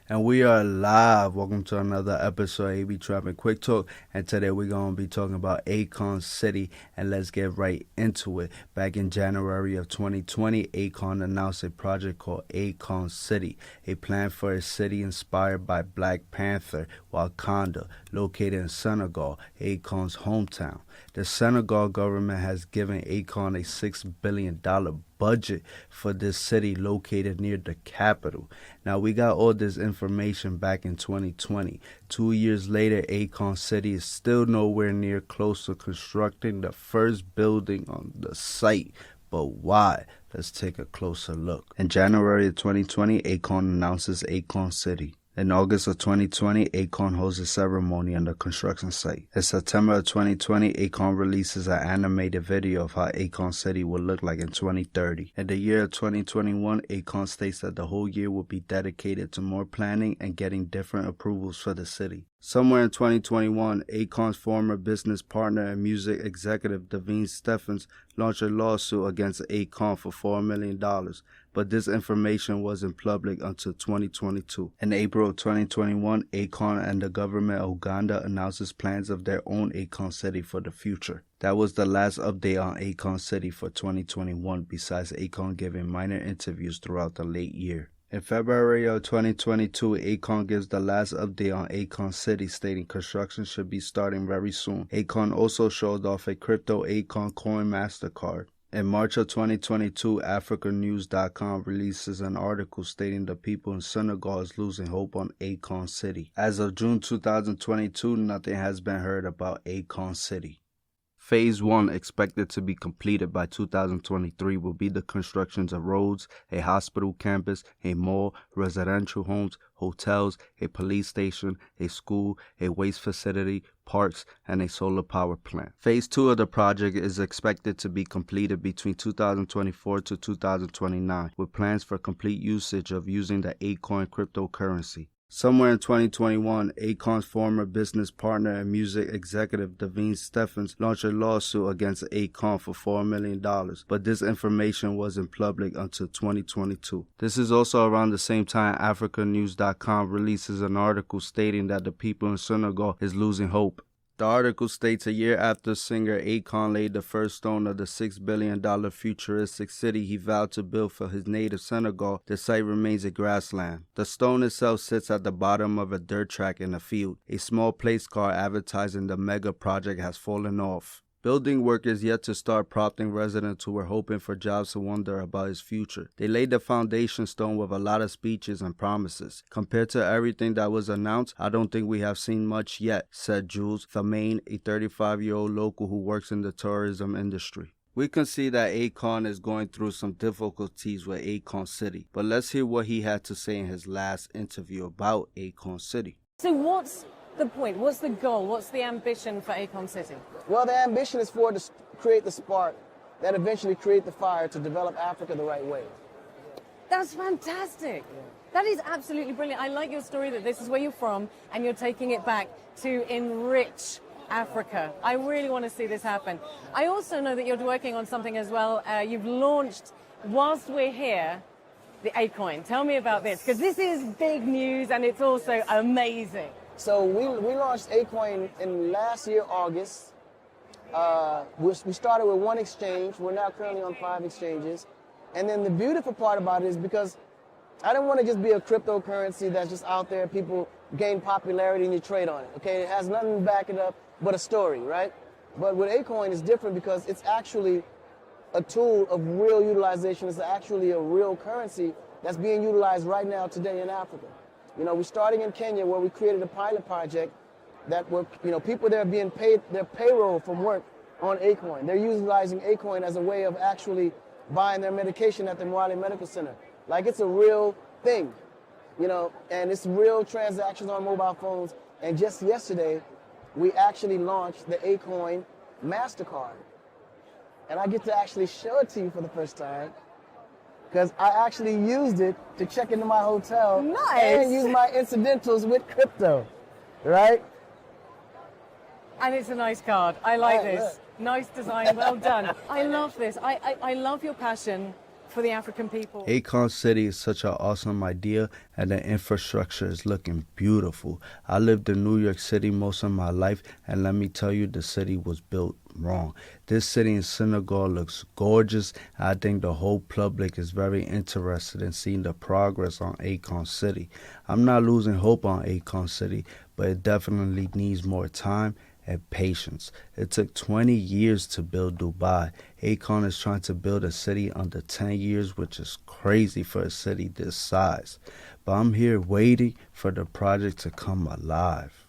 And we are live. Welcome to another episode of AB Trapping Quick Talk. And today we're going to be talking about Akon City. And let's get right into it. Back in January of 2020, Akon announced a project called Akon City, a plan for a city inspired by Black Panther, Wakanda, located in Senegal, Akon's hometown. The Senegal government has given Akon a $6 billion budget for this city located near the capital. Now, we got all this information back in 2020. 2 years later, Akon City is still nowhere near close to constructing the first building on the site. But why? Let's take a closer look. In January of 2020, Akon announces Akon City. In August of 2020, Akon holds a ceremony on the construction site. In September of 2020, Akon releases an animated video of how Akon City will look like in 2030. In the year of 2021, Akon states that the whole year will be dedicated to more planning and getting different approvals for the city. Somewhere in 2021, Akon's former business partner and music executive Devine Stephens launched a lawsuit against Akon for $4 million, but this information wasn't public until 2022. In April of 2021, Akon and the government of Uganda announced plans of their own Akon City for the future. That was the last update on Akon City for 2021, besides Akon giving minor interviews throughout the late year. In February of 2022, Akon gives the last update on Akon City, stating construction should be starting very soon. Akon also showed off a crypto Akon coin MasterCard. In March of 2022, AfricaNews.com releases an article stating the people in Senegal is losing hope on Akon City. As of June 2022, nothing has been heard about Akon City. Phase 1, expected to be completed by 2023, will be the constructions of roads, a hospital campus, a mall, residential homes, hotels, a police station, a school, a waste facility, parks, and a solar power plant. Phase 2 of the project is expected to be completed between 2024 to 2029, with plans for complete usage of using the Akon cryptocurrency. Somewhere in 2021, Akon's former business partner and music executive Devine Stephens launched a lawsuit against Akon for $4 million, but this information wasn't public until 2022. This is also around the same time AfricaNews.com releases an article stating that the people in Senegal is losing hope. The article states a year after singer Akon laid the first stone of the $6 billion futuristic city he vowed to build for his native Senegal, the site remains a grassland. The stone itself sits at the bottom of a dirt track in a field. A small place card advertising the mega project has fallen off. Building work is yet to start, prompting residents who were hoping for jobs to wonder about his future. They laid the foundation stone with a lot of speeches and promises. Compared to everything that was announced, I don't think we have seen much yet, said Jules Thamain, a 35-year-old local who works in the tourism industry. We can see that Akon is going through some difficulties with Akon City, but let's hear what he had to say in his last interview about Akon City. So what's the point? What's the goal? What's the ambition for Akon City? Well, the ambition is for it to create the spark that eventually create the fire to develop Africa the right way. That's fantastic. That is absolutely brilliant. I like your story that this is where you're from and you're taking it back to enrich Africa. I really want to see this happen. I also know that you're working on something as well. You've launched, whilst we're here, the Akon. Tell me about this, because this is big news and it's also amazing. So we launched Akon in last year, August. We started with one exchange. We're now currently on 5 exchanges. And then the beautiful part about it is because I didn't want to just be a cryptocurrency that's just out there, people gain popularity and you trade on it. Okay, it has nothing to back it up but a story, right? But with Akon, it's different because it's actually a tool of real utilization. It's actually a real currency that's being utilized right now today in Africa. You know, we're starting in Kenya where we created a pilot project that were, people there being paid their payroll from work on Akon. They're utilizing Akon as a way of actually buying their medication at the Mwale Medical Center. Like, it's a real thing, and it's real transactions on mobile phones. And just yesterday, we actually launched the Akon MasterCard. And I get to actually show it to you for the first time because I actually used it to check into my hotel. Nice. And use my incidentals with crypto, right? And it's a nice card. I like Right, this. Nice design, well done. I love this. I love your passion for the African people? Akon City is such an awesome idea, and the infrastructure is looking beautiful. I lived in New York City most of my life, and let me tell you, the city was built wrong. This city in Senegal looks gorgeous. I think the whole public is very interested in seeing the progress on Akon City. I'm not losing hope on Akon City, but it definitely needs more time and patience. It took 20 years to build Dubai. Akon is trying to build a city under 10 years, which is crazy for a city this size. But I'm here waiting for the project to come alive.